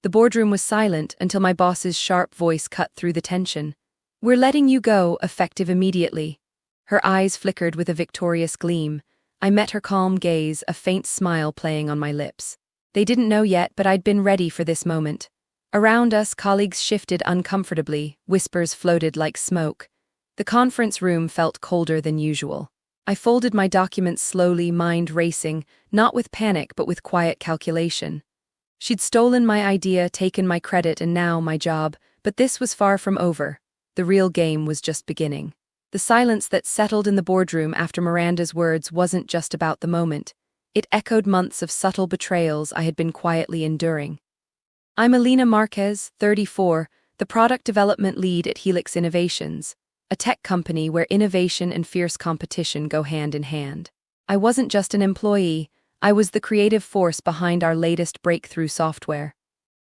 The boardroom was silent until my boss's sharp voice cut through the tension. "We're letting you go, effective immediately." Her eyes flickered with a victorious gleam. I met her calm gaze, a faint smile playing on my lips. They didn't know yet, but I'd been ready for this moment. Around us, colleagues shifted uncomfortably, whispers floated like smoke. The conference room felt colder than usual. I folded my documents slowly, mind racing, not with panic but with quiet calculation. She'd stolen my idea, taken my credit, and now my job, but this was far from over. The real game was just beginning. The silence that settled in the boardroom after Miranda's words wasn't just about the moment. It echoed months of subtle betrayals I had been quietly enduring. "I'm Alina Marquez, 34, the product development lead at Helix Innovations, a tech company where innovation and fierce competition go hand in hand. I wasn't just an employee, I was the creative force behind our latest breakthrough software.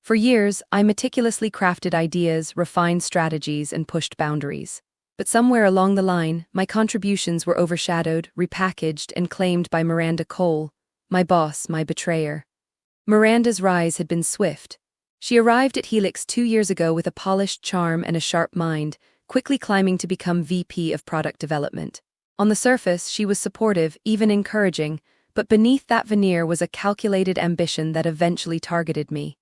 For years, I meticulously crafted ideas, refined strategies, and pushed boundaries. But somewhere along the line, my contributions were overshadowed, repackaged, and claimed by Miranda Cole, my boss, my betrayer. Miranda's rise had been swift. She arrived at Helix 2 years ago with a polished charm and a sharp mind, quickly climbing to become VP of Product Development. On the surface, she was supportive, even encouraging, but beneath that veneer was a calculated ambition that eventually targeted me.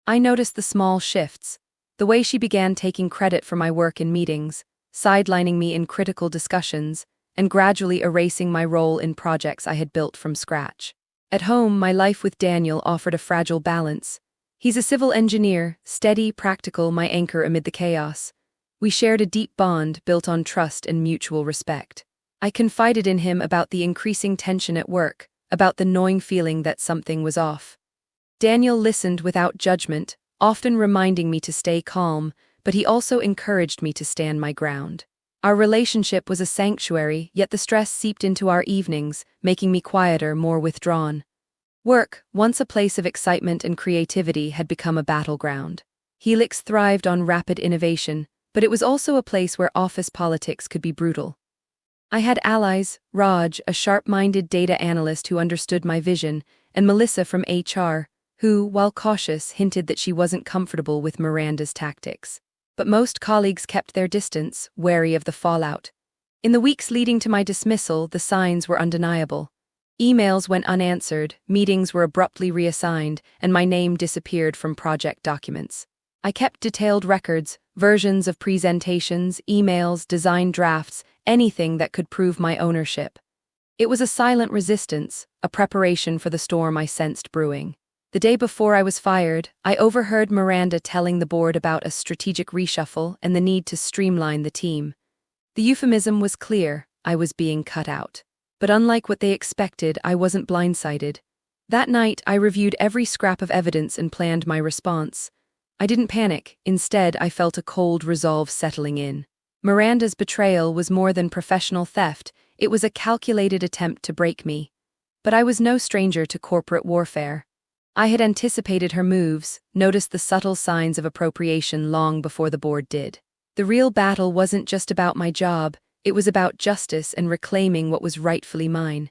I noticed the small shifts, the way she began taking credit for my work in meetings, sidelining me in critical discussions, and gradually erasing my role in projects I had built from scratch. At home, my life with Daniel offered a fragile balance. He's a civil engineer, steady, practical, my anchor amid the chaos. We shared a deep bond built on trust and mutual respect. I confided in him about the increasing tension at work, about the gnawing feeling that something was off. Daniel listened without judgment, often reminding me to stay calm, but he also encouraged me to stand my ground. Our relationship was a sanctuary, yet the stress seeped into our evenings, making me quieter, more withdrawn. Work, once a place of excitement and creativity, had become a battleground. Helix thrived on rapid innovation, but it was also a place where office politics could be brutal. I had allies, Raj, a sharp-minded data analyst who understood my vision, and Melissa from HR, who, while cautious, hinted that she wasn't comfortable with Miranda's tactics. But most colleagues kept their distance, wary of the fallout. In the weeks leading to my dismissal, the signs were undeniable. Emails went unanswered, meetings were abruptly reassigned, and my name disappeared from project documents. I kept detailed records, versions of presentations, emails, design drafts, anything that could prove my ownership. It was a silent resistance, a preparation for the storm I sensed brewing. The day before I was fired, I overheard Miranda telling the board about a strategic reshuffle and the need to streamline the team. The euphemism was clear: I was being cut out. But unlike what they expected, I wasn't blindsided. That night, I reviewed every scrap of evidence and planned my response. I didn't panic. Instead, I felt a cold resolve settling in. Miranda's betrayal was more than professional theft, it was a calculated attempt to break me. But I was no stranger to corporate warfare. I had anticipated her moves, noticed the subtle signs of appropriation long before the board did. The real battle wasn't just about my job, it was about justice and reclaiming what was rightfully mine.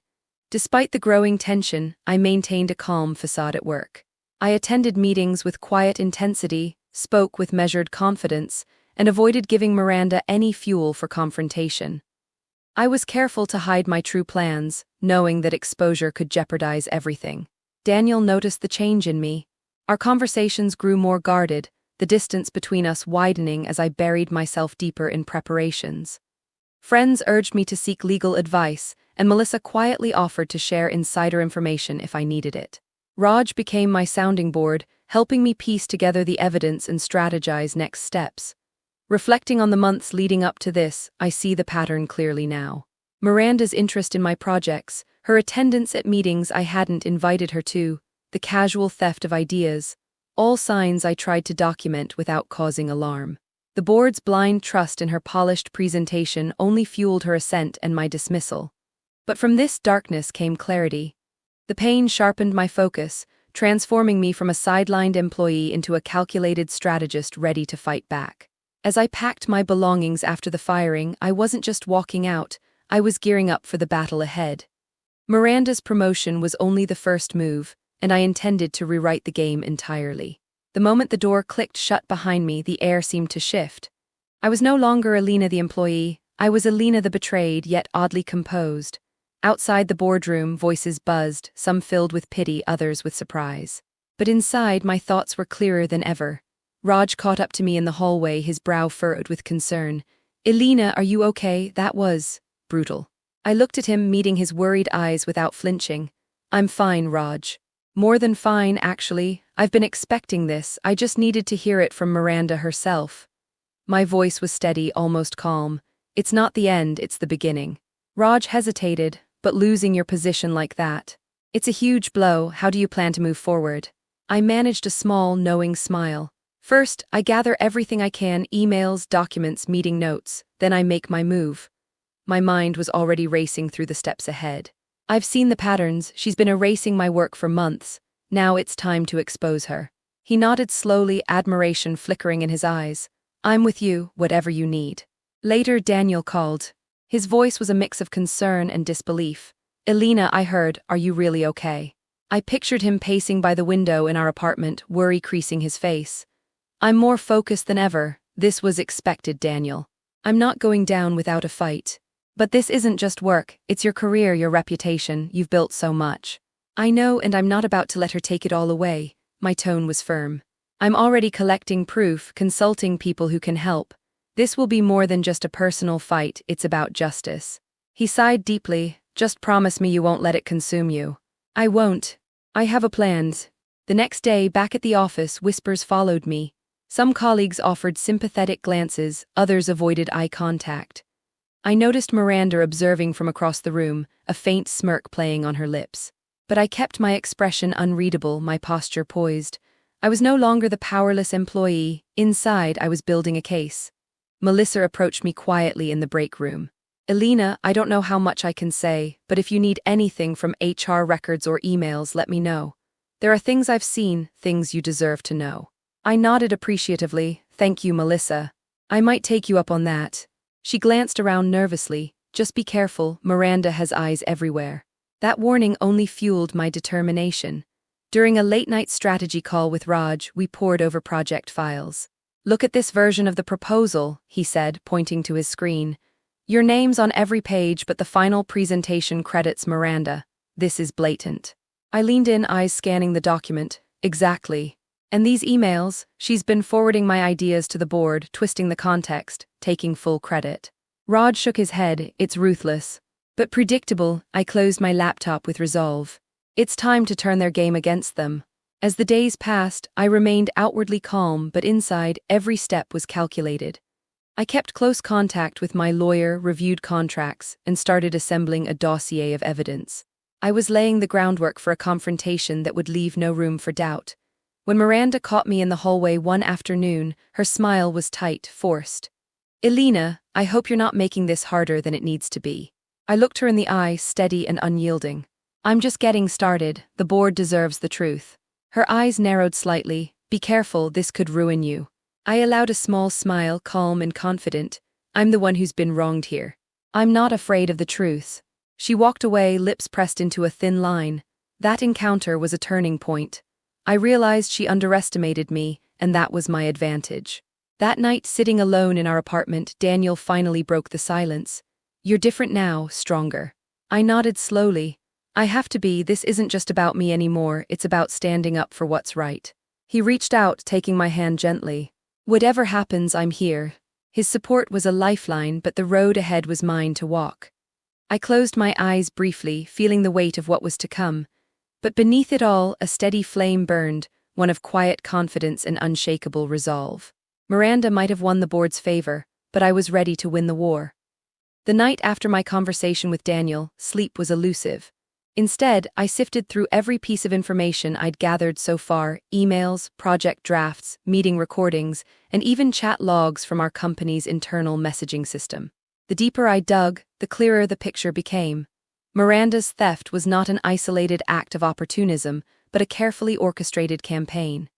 Despite the growing tension, I maintained a calm facade at work. I attended meetings with quiet intensity, spoke with measured confidence, and avoided giving Miranda any fuel for confrontation. I was careful to hide my true plans, knowing that exposure could jeopardize everything. Daniel noticed the change in me. Our conversations grew more guarded, the distance between us widening as I buried myself deeper in preparations. Friends urged me to seek legal advice, and Melissa quietly offered to share insider information if I needed it. Raj became my sounding board, helping me piece together the evidence and strategize next steps. Reflecting on the months leading up to this, I see the pattern clearly now. Miranda's interest in my projects, her attendance at meetings I hadn't invited her to, the casual theft of ideas, all signs I tried to document without causing alarm. The board's blind trust in her polished presentation only fueled her assent and my dismissal. But from this darkness came clarity. The pain sharpened my focus, transforming me from a sidelined employee into a calculated strategist ready to fight back. As I packed my belongings after the firing, I wasn't just walking out, I was gearing up for the battle ahead. Miranda's promotion was only the first move, and I intended to rewrite the game entirely. The moment the door clicked shut behind me, the air seemed to shift. I was no longer Alina the employee, I was Alina the betrayed, yet oddly composed. Outside the boardroom, voices buzzed, some filled with pity, others with surprise. But inside, my thoughts were clearer than ever. Raj caught up to me in the hallway, his brow furrowed with concern. "Alina, are you okay?" That was brutal. I looked at him, meeting his worried eyes without flinching. "I'm fine, Raj. More than fine, actually. I've been expecting this. I just needed to hear it from Miranda herself." My voice was steady, almost calm. "It's not the end, it's the beginning." Raj hesitated, "But losing your position like that. It's a huge blow. How do you plan to move forward?" I managed a small, knowing smile. "First, I gather everything I can, emails, documents, meeting notes. Then I make my move." My mind was already racing through the steps ahead. "I've seen the patterns. She's been erasing my work for months. Now it's time to expose her." He nodded slowly, admiration flickering in his eyes. "I'm with you, whatever you need." Later, Daniel called. His voice was a mix of concern and disbelief. "Alina, I heard, are you really okay?" I pictured him pacing by the window in our apartment, worry creasing his face. "I'm more focused than ever." This was expected, Daniel. "I'm not going down without a fight. But this isn't just work, it's your career, your reputation, you've built so much." "I know, and I'm not about to let her take it all away." My tone was firm. "I'm already collecting proof, consulting people who can help. This will be more than just a personal fight, it's about justice." He sighed deeply. "Just promise me you won't let it consume you." "I won't. I have a plan." The next day, back at the office, whispers followed me. Some colleagues offered sympathetic glances, others avoided eye contact. I noticed Miranda observing from across the room, a faint smirk playing on her lips. But I kept my expression unreadable, my posture poised. I was no longer the powerless employee. Inside, I was building a case. Melissa approached me quietly in the break room. "Alina, I don't know how much I can say, but if you need anything from HR records or emails, let me know. There are things I've seen, things you deserve to know." I nodded appreciatively. "Thank you, Melissa. I might take you up on that." She glanced around nervously. "Just be careful, Miranda has eyes everywhere." That warning only fueled my determination. During a late-night strategy call with Raj, we pored over project files. "Look at this version of the proposal," he said, pointing to his screen. "Your name's on every page, but the final presentation credits Miranda. This is blatant." I leaned in, eyes scanning the document. "Exactly. And these emails, she's been forwarding my ideas to the board, twisting the context, taking full credit." Raj shook his head. "It's ruthless. But predictable." I closed my laptop with resolve. It's time to turn their game against them. As the days passed, I remained outwardly calm, but inside, every step was calculated. I kept close contact with my lawyer, reviewed contracts, and started assembling a dossier of evidence. I was laying the groundwork for a confrontation that would leave no room for doubt. When Miranda caught me in the hallway one afternoon, her smile was tight, forced. "Alina, I hope you're not making this harder than it needs to be." I looked her in the eye, steady and unyielding. "I'm just getting started. The board deserves the truth." Her eyes narrowed slightly. "Be careful, this could ruin you." I allowed a small smile, calm and confident. "I'm the one who's been wronged here. I'm not afraid of the truth." She walked away, lips pressed into a thin line. That encounter was a turning point. I realized she underestimated me, and that was my advantage. That night, sitting alone in our apartment, Daniel finally broke the silence. "You're different now, stronger." I nodded slowly. "I have to be. This isn't just about me anymore, it's about standing up for what's right." He reached out, taking my hand gently. "Whatever happens, I'm here." His support was a lifeline, but the road ahead was mine to walk. I closed my eyes briefly, feeling the weight of what was to come. But beneath it all, a steady flame burned, one of quiet confidence and unshakable resolve. Miranda might have won the board's favor, but I was ready to win the war. The night after my conversation with Daniel, sleep was elusive. Instead, I sifted through every piece of information I'd gathered so far: emails, project drafts, meeting recordings, and even chat logs from our company's internal messaging system. The deeper I dug, the clearer the picture became. Miranda's theft was not an isolated act of opportunism, but a carefully orchestrated campaign.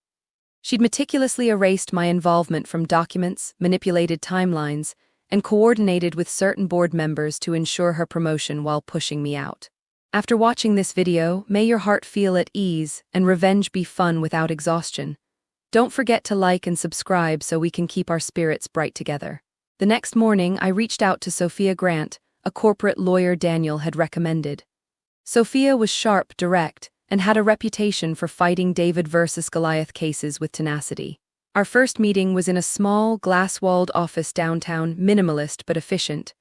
She'd meticulously erased my involvement from documents, manipulated timelines, and coordinated with certain board members to ensure her promotion while pushing me out. After watching this video, may your heart feel at ease and revenge be fun without exhaustion. Don't forget to like and subscribe so we can keep our spirits bright together. The next morning, I reached out to Sophia Grant, a corporate lawyer Daniel had recommended. Sophia was sharp, direct, and had a reputation for fighting David versus Goliath cases with tenacity. Our first meeting was in a small, glass-walled office downtown, minimalist but efficient.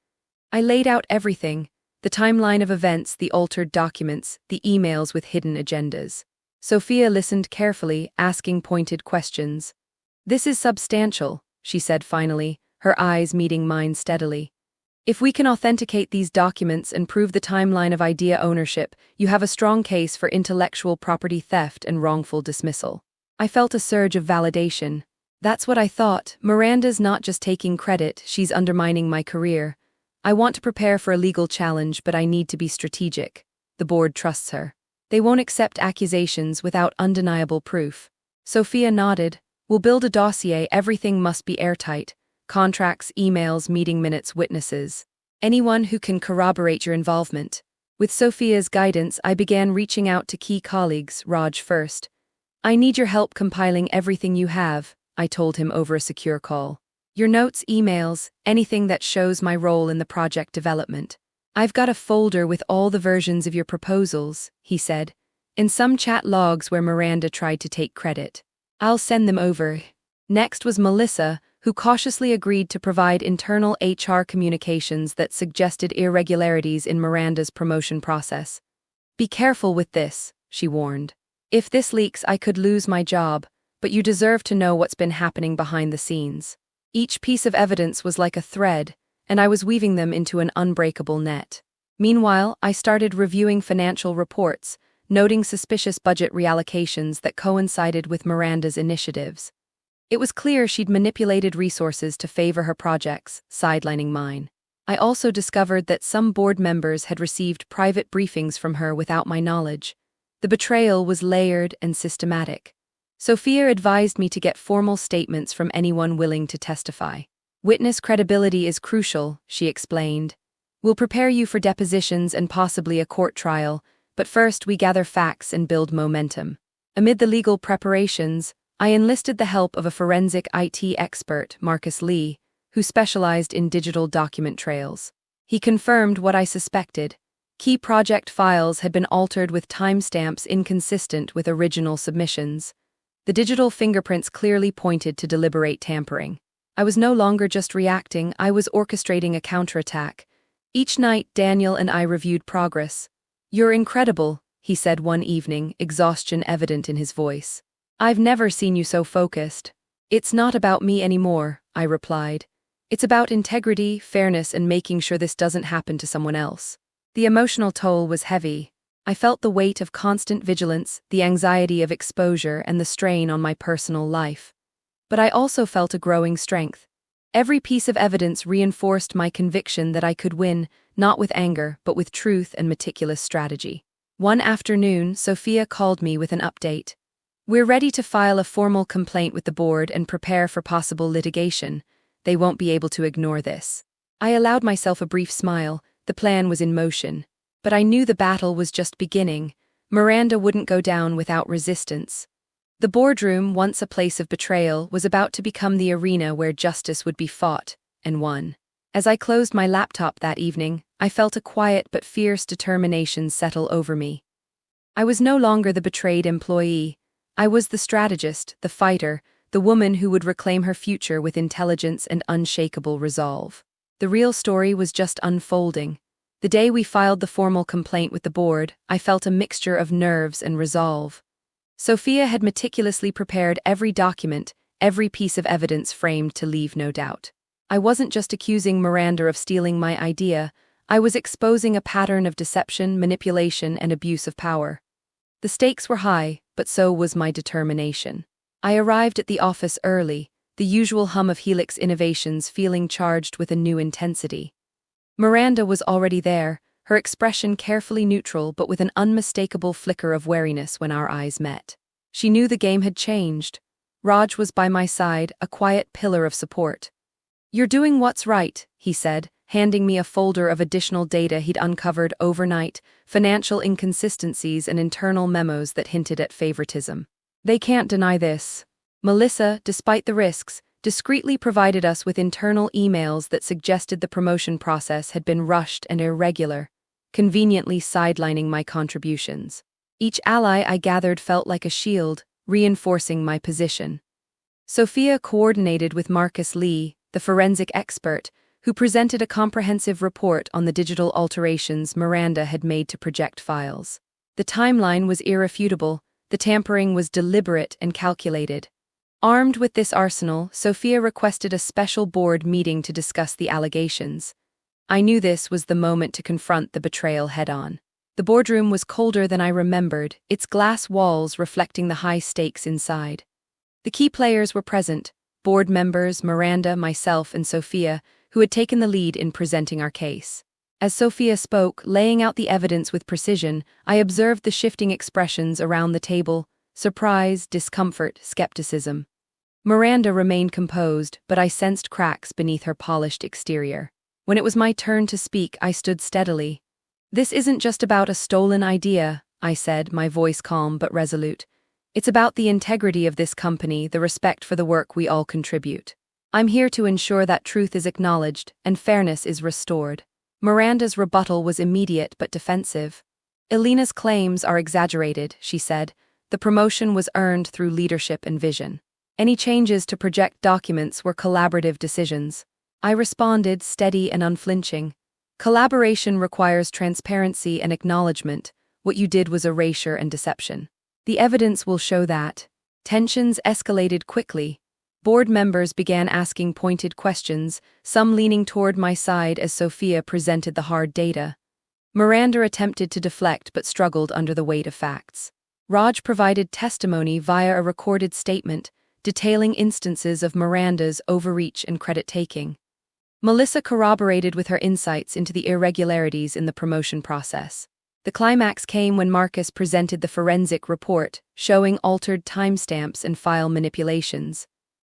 I laid out everything: the timeline of events, the altered documents, the emails with hidden agendas. Sophia listened carefully, asking pointed questions. "This is substantial," she said finally, her eyes meeting mine steadily. "If we can authenticate these documents and prove the timeline of idea ownership, you have a strong case for intellectual property theft and wrongful dismissal." I felt a surge of validation. That's what I thought. Miranda's not just taking credit, she's undermining my career. I want to prepare for a legal challenge, but I need to be strategic. The board trusts her. They won't accept accusations without undeniable proof. Sophia nodded. "We'll build a dossier, everything must be airtight. Contracts, emails, meeting minutes, witnesses. Anyone who can corroborate your involvement." With Sophia's guidance, I began reaching out to key colleagues, Raj first. "I need your help compiling everything you have," I told him over a secure call. "Your notes, emails, anything that shows my role in the project development. I've got a folder with all the versions of your proposals," he said, "in some chat logs where Miranda tried to take credit. I'll send them over." Next was Melissa, who cautiously agreed to provide internal HR communications that suggested irregularities in Miranda's promotion process. "Be careful with this," she warned. "If this leaks, I could lose my job, but you deserve to know what's been happening behind the scenes." Each piece of evidence was like a thread, and I was weaving them into an unbreakable net. Meanwhile, I started reviewing financial reports, noting suspicious budget reallocations that coincided with Miranda's initiatives. It was clear she'd manipulated resources to favor her projects, sidelining mine. I also discovered that some board members had received private briefings from her without my knowledge. The betrayal was layered and systematic. Sophia advised me to get formal statements from anyone willing to testify. "Witness credibility is crucial," she explained. "We'll prepare you for depositions and possibly a court trial, but first we gather facts and build momentum." Amid the legal preparations, I enlisted the help of a forensic IT expert, Marcus Lee, who specialized in digital document trails. He confirmed what I suspected. Key project files had been altered with timestamps inconsistent with original submissions. The digital fingerprints clearly pointed to deliberate tampering. I was no longer just reacting, I was orchestrating a counterattack. Each night, Daniel and I reviewed progress. "You're incredible," he said one evening, exhaustion evident in his voice. "I've never seen you so focused." "It's not about me anymore," I replied. "It's about integrity, fairness, and making sure this doesn't happen to someone else." The emotional toll was heavy. I felt the weight of constant vigilance, the anxiety of exposure, and the strain on my personal life. But I also felt a growing strength. Every piece of evidence reinforced my conviction that I could win, not with anger, but with truth and meticulous strategy. One afternoon, Sophia called me with an update. "We're ready to file a formal complaint with the board and prepare for possible litigation. They won't be able to ignore this." I allowed myself a brief smile. The plan was in motion. But I knew the battle was just beginning. Miranda wouldn't go down without resistance. The boardroom, once a place of betrayal, was about to become the arena where justice would be fought and won. As I closed my laptop that evening, I felt a quiet but fierce determination settle over me. I was no longer the betrayed employee. I was the strategist, the fighter, the woman who would reclaim her future with intelligence and unshakable resolve. The real story was just unfolding. The day we filed the formal complaint with the board, I felt a mixture of nerves and resolve. Sophia had meticulously prepared every document, every piece of evidence framed to leave no doubt. I wasn't just accusing Miranda of stealing my idea, I was exposing a pattern of deception, manipulation, and abuse of power. The stakes were high, but so was my determination. I arrived at the office early, the usual hum of Helix Innovations feeling charged with a new intensity. Miranda was already there, her expression carefully neutral but with an unmistakable flicker of wariness when our eyes met. She knew the game had changed. Raj was by my side, a quiet pillar of support. "You're doing what's right," he said, handing me a folder of additional data he'd uncovered overnight, financial inconsistencies and internal memos that hinted at favoritism. "They can't deny this." Melissa, despite the risks, discreetly provided us with internal emails that suggested the promotion process had been rushed and irregular, conveniently sidelining my contributions. Each ally I gathered felt like a shield, reinforcing my position. Sophia coordinated with Marcus Lee, the forensic expert, who presented a comprehensive report on the digital alterations Miranda had made to project files. The timeline was irrefutable, the tampering was deliberate and calculated. Armed with this arsenal, Sophia requested a special board meeting to discuss the allegations. I knew this was the moment to confront the betrayal head-on. The boardroom was colder than I remembered, its glass walls reflecting the high stakes inside. The key players were present: board members, Miranda, myself, and Sophia, who had taken the lead in presenting our case. As Sophia spoke, laying out the evidence with precision, I observed the shifting expressions around the table: surprise, discomfort, skepticism. Miranda remained composed, but I sensed cracks beneath her polished exterior. When it was my turn to speak, I stood steadily. "This isn't just about a stolen idea," I said, my voice calm but resolute. "It's about the integrity of this company, the respect for the work we all contribute. I'm here to ensure that truth is acknowledged and fairness is restored." Miranda's rebuttal was immediate but defensive. "Elena's claims are exaggerated," she said. "The promotion was earned through leadership and vision. Any changes to project documents were collaborative decisions." I responded, steady and unflinching. "Collaboration requires transparency and acknowledgement. What you did was erasure and deception. The evidence will show that." Tensions escalated quickly. Board members began asking pointed questions, some leaning toward my side as Sophia presented the hard data. Miranda attempted to deflect but struggled under the weight of facts. Raj provided testimony via a recorded statement, detailing instances of Miranda's overreach and credit-taking. Melissa corroborated with her insights into the irregularities in the promotion process. The climax came when Marcus presented the forensic report, showing altered timestamps and file manipulations.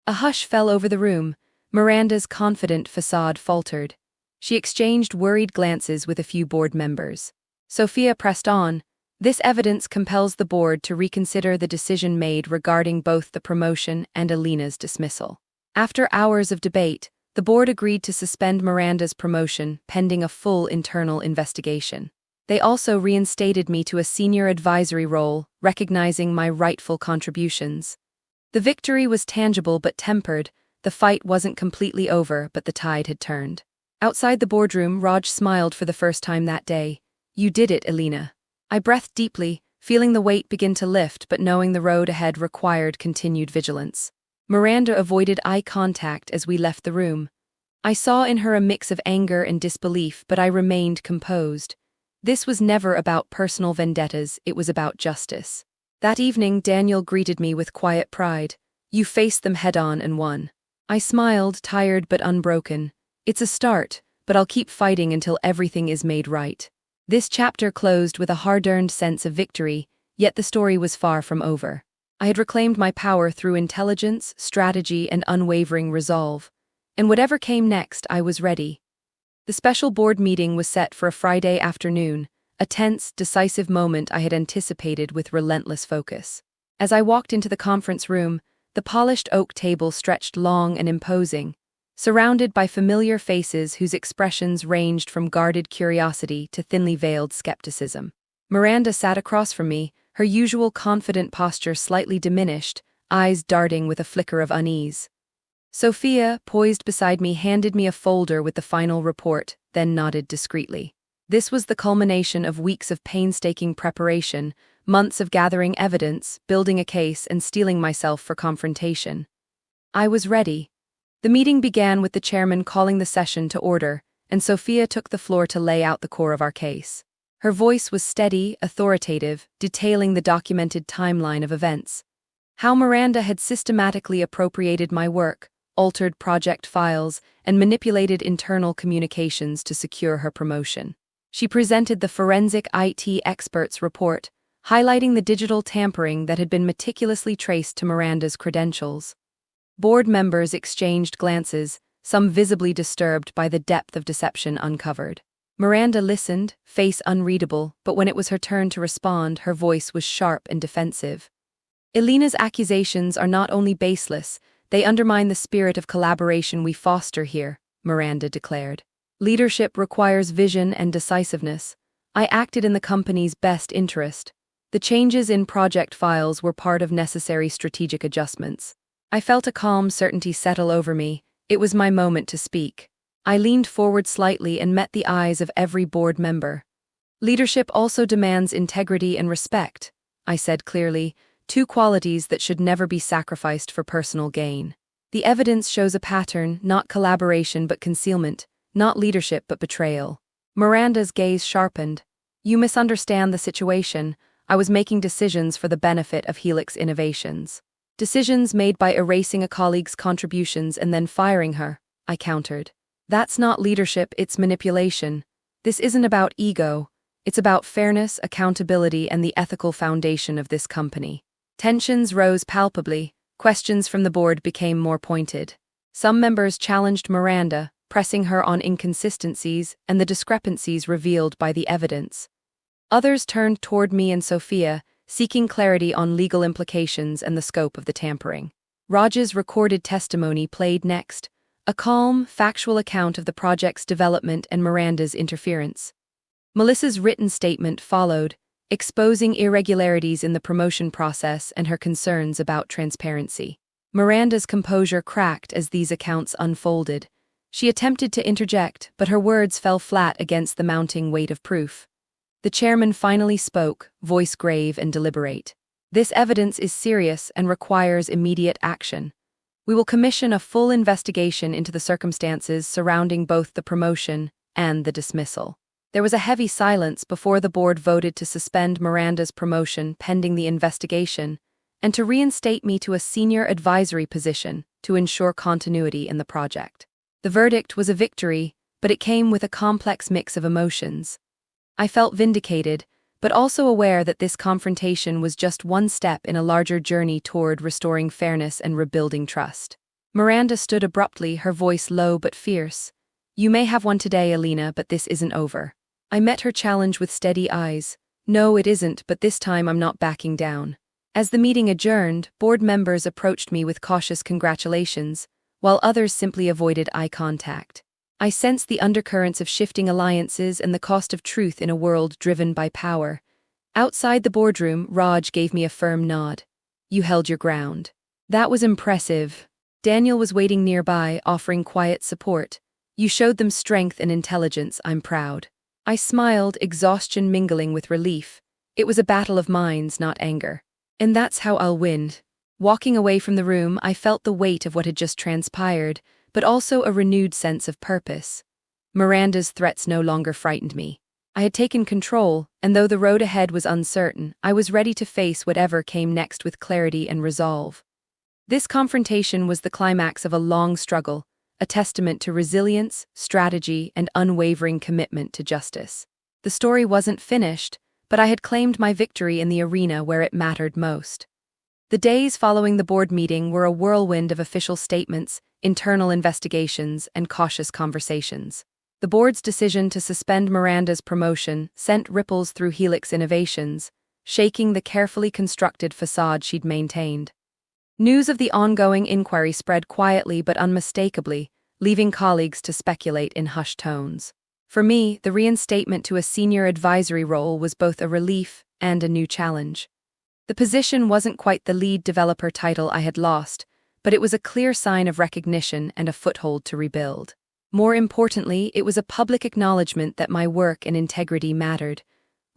A hush fell over the room. Miranda's confident facade faltered. She exchanged worried glances with a few board members. Sophia pressed on. "This evidence compels the board to reconsider the decision made regarding both the promotion and Elena's dismissal." After hours of debate, the board agreed to suspend Miranda's promotion pending a full internal investigation. They also reinstated me to a senior advisory role, recognizing my rightful contributions. The victory was tangible but tempered. The fight wasn't completely over, but the tide had turned. Outside the boardroom, Raj smiled for the first time that day. "You did it, Elena." I breathed deeply, feeling the weight begin to lift but knowing the road ahead required continued vigilance. Miranda avoided eye contact as we left the room. I saw in her a mix of anger and disbelief, but I remained composed. This was never about personal vendettas, it was about justice. That evening, Daniel greeted me with quiet pride. "You faced them head-on and won." I smiled, tired but unbroken. "It's a start, but I'll keep fighting until everything is made right." This chapter closed with a hard-earned sense of victory, yet the story was far from over. I had reclaimed my power through intelligence, strategy, and unwavering resolve. And whatever came next, I was ready. The special board meeting was set for a Friday afternoon, a tense, decisive moment I had anticipated with relentless focus. As I walked into the conference room, the polished oak table stretched long and imposing, surrounded by familiar faces whose expressions ranged from guarded curiosity to thinly veiled skepticism. Miranda sat across from me, her usual confident posture slightly diminished, eyes darting with a flicker of unease. Sophia, poised beside me, handed me a folder with the final report, then nodded discreetly. This was the culmination of weeks of painstaking preparation, months of gathering evidence, building a case, and steeling myself for confrontation. I was ready. The meeting began with the chairman calling the session to order, and Sophia took the floor to lay out the core of our case. Her voice was steady, authoritative, detailing the documented timeline of events. How Miranda had systematically appropriated my work, altered project files, and manipulated internal communications to secure her promotion. She presented the forensic IT expert's report, highlighting the digital tampering that had been meticulously traced to Miranda's credentials. Board members exchanged glances, some visibly disturbed by the depth of deception uncovered. Miranda listened, face unreadable, but when it was her turn to respond, her voice was sharp and defensive. Elena's accusations are not only baseless, they undermine the spirit of collaboration we foster here, Miranda declared. Leadership requires vision and decisiveness. I acted in the company's best interest. The changes in project files were part of necessary strategic adjustments. I felt a calm certainty settle over me. It was my moment to speak. I leaned forward slightly and met the eyes of every board member. Leadership also demands integrity and respect, I said clearly, two qualities that should never be sacrificed for personal gain. The evidence shows a pattern, not collaboration but concealment, not leadership but betrayal. Miranda's gaze sharpened. You misunderstand the situation. I was making decisions for the benefit of Helix Innovations. Decisions made by erasing a colleague's contributions and then firing her, I countered. That's not leadership, it's manipulation. This isn't about ego. It's about fairness, accountability, and the ethical foundation of this company. Tensions rose palpably. Questions from the board became more pointed. Some members challenged Miranda, pressing her on inconsistencies and the discrepancies revealed by the evidence. Others turned toward me and Sophia, seeking clarity on legal implications and the scope of the tampering. Raj's recorded testimony played next, a calm, factual account of the project's development and Miranda's interference. Melissa's written statement followed, exposing irregularities in the promotion process and her concerns about transparency. Miranda's composure cracked as these accounts unfolded. She attempted to interject, but her words fell flat against the mounting weight of proof. The chairman finally spoke, voice grave and deliberate. This evidence is serious and requires immediate action. We will commission a full investigation into the circumstances surrounding both the promotion and the dismissal. There was a heavy silence before the board voted to suspend Miranda's promotion pending the investigation and to reinstate me to a senior advisory position to ensure continuity in the project. The verdict was a victory, but it came with a complex mix of emotions. I felt vindicated, but also aware that this confrontation was just one step in a larger journey toward restoring fairness and rebuilding trust. Miranda stood abruptly, her voice low but fierce. You may have one today, Elena, but this isn't over. I met her challenge with steady eyes. No, it isn't, but this time I'm not backing down. As the meeting adjourned, board members approached me with cautious congratulations, while others simply avoided eye contact. I sensed the undercurrents of shifting alliances and the cost of truth in a world driven by power. Outside the boardroom, Raj gave me a firm nod. You held your ground. That was impressive. Daniel was waiting nearby, offering quiet support. You showed them strength and intelligence, I'm proud. I smiled, exhaustion mingling with relief. It was a battle of minds, not anger. And that's how I'll win. Walking away from the room, I felt the weight of what had just transpired, but also a renewed sense of purpose. Miranda's threats no longer frightened me. I had taken control, and though the road ahead was uncertain, I was ready to face whatever came next with clarity and resolve. This confrontation was the climax of a long struggle, a testament to resilience, strategy, and unwavering commitment to justice. The story wasn't finished, but I had claimed my victory in the arena where it mattered most. The days following the board meeting were a whirlwind of official statements, internal investigations, and cautious conversations. The board's decision to suspend Miranda's promotion sent ripples through Helix Innovations, shaking the carefully constructed facade she'd maintained. News of the ongoing inquiry spread quietly but unmistakably, leaving colleagues to speculate in hushed tones. For me, the reinstatement to a senior advisory role was both a relief and a new challenge. The position wasn't quite the lead developer title I had lost, but it was a clear sign of recognition and a foothold to rebuild. More importantly, it was a public acknowledgement that my work and integrity mattered.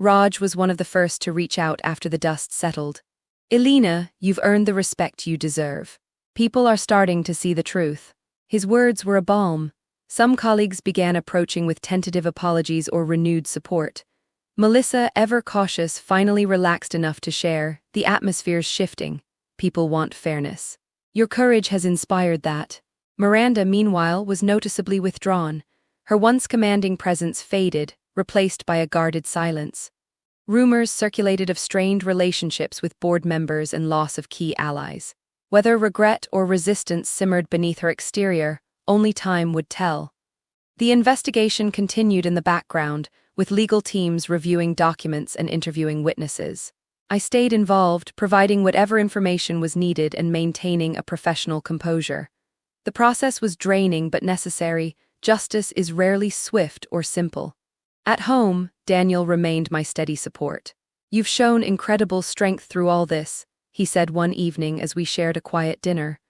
Raj was one of the first to reach out after the dust settled. Elena, you've earned the respect you deserve. People are starting to see the truth. His words were a balm. Some colleagues began approaching with tentative apologies or renewed support. Melissa, ever cautious, finally relaxed enough to share. The atmosphere's shifting. People want fairness. Your courage has inspired that. Miranda, meanwhile, was noticeably withdrawn. Her once commanding presence faded, replaced by a guarded silence. Rumors circulated of strained relationships with board members and loss of key allies. Whether regret or resistance simmered beneath her exterior, only time would tell. The investigation continued in the background, with legal teams reviewing documents and interviewing witnesses. I stayed involved, providing whatever information was needed and maintaining a professional composure. The process was draining but necessary. Justice is rarely swift or simple. At home, Daniel remained my steady support. "You've shown incredible strength through all this," he said one evening as we shared a quiet dinner.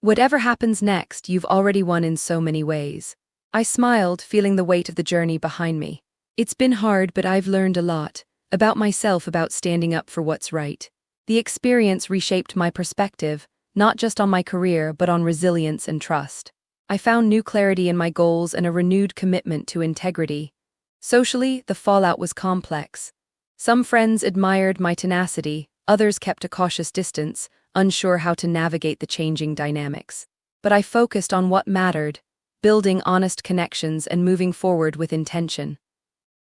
"Whatever happens next, you've already won in so many ways." I smiled, feeling the weight of the journey behind me. "It's been hard, but I've learned a lot. About myself, about standing up for what's right." The experience reshaped my perspective, not just on my career, but on resilience and trust. I found new clarity in my goals and a renewed commitment to integrity. Socially, the fallout was complex. Some friends admired my tenacity, others kept a cautious distance, unsure how to navigate the changing dynamics. But I focused on what mattered, building honest connections and moving forward with intention.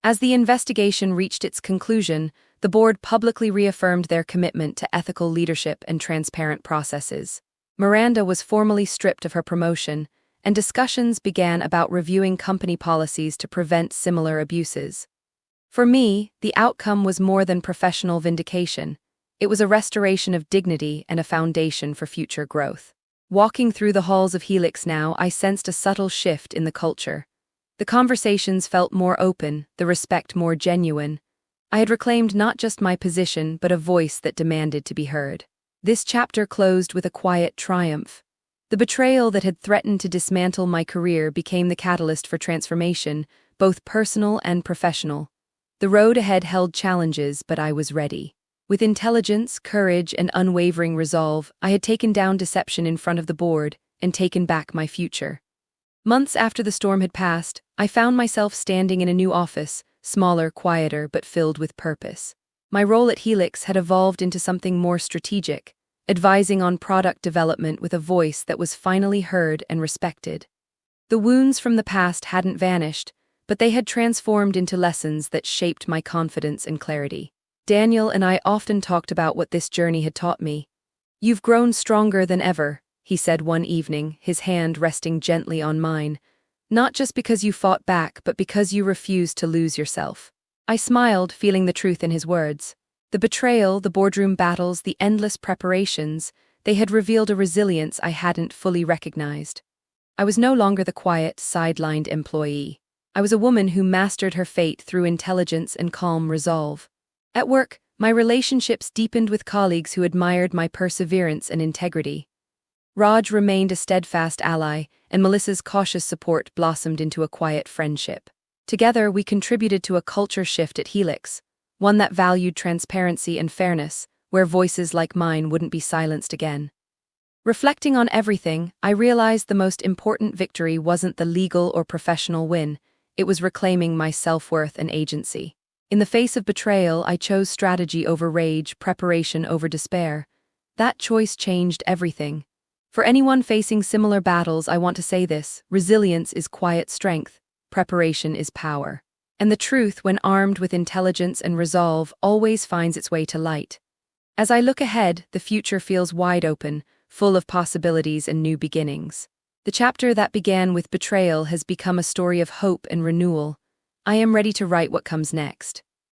As the investigation reached its conclusion, the board publicly reaffirmed their commitment to ethical leadership and transparent processes. Miranda was formally stripped of her promotion, and discussions began about reviewing company policies to prevent similar abuses. For me, the outcome was more than professional vindication. It was a restoration of dignity and a foundation for future growth. Walking through the halls of Helix now, I sensed a subtle shift in the culture. The conversations felt more open, the respect more genuine. I had reclaimed not just my position, but a voice that demanded to be heard. This chapter closed with a quiet triumph. The betrayal that had threatened to dismantle my career became the catalyst for transformation, both personal and professional. The road ahead held challenges, but I was ready. With intelligence, courage, and unwavering resolve, I had taken down deception in front of the board and taken back my future. Months after the storm had passed, I found myself standing in a new office, smaller, quieter, but filled with purpose. My role at Helix had evolved into something more strategic, advising on product development with a voice that was finally heard and respected. The wounds from the past hadn't vanished, but they had transformed into lessons that shaped my confidence and clarity. Daniel and I often talked about what this journey had taught me. "You've grown stronger than ever," he said one evening, his hand resting gently on mine. "Not just because you fought back, but because you refused to lose yourself." I smiled, feeling the truth in his words. The betrayal, the boardroom battles, the endless preparations, they had revealed a resilience I hadn't fully recognized. I was no longer the quiet, sidelined employee. I was a woman who mastered her fate through intelligence and calm resolve. At work, my relationships deepened with colleagues who admired my perseverance and integrity. Raj remained a steadfast ally, and Melissa's cautious support blossomed into a quiet friendship. Together, we contributed to a culture shift at Helix, one that valued transparency and fairness, where voices like mine wouldn't be silenced again. Reflecting on everything, I realized the most important victory wasn't the legal or professional win, it was reclaiming my self-worth and agency. In the face of betrayal, I chose strategy over rage, preparation over despair. That choice changed everything. For anyone facing similar battles, I want to say this: resilience is quiet strength, preparation is power. And the truth, when armed with intelligence and resolve, always finds its way to light. As I look ahead, the future feels wide open, full of possibilities and new beginnings. The chapter that began with betrayal has become a story of hope and renewal. I am ready to write what comes next.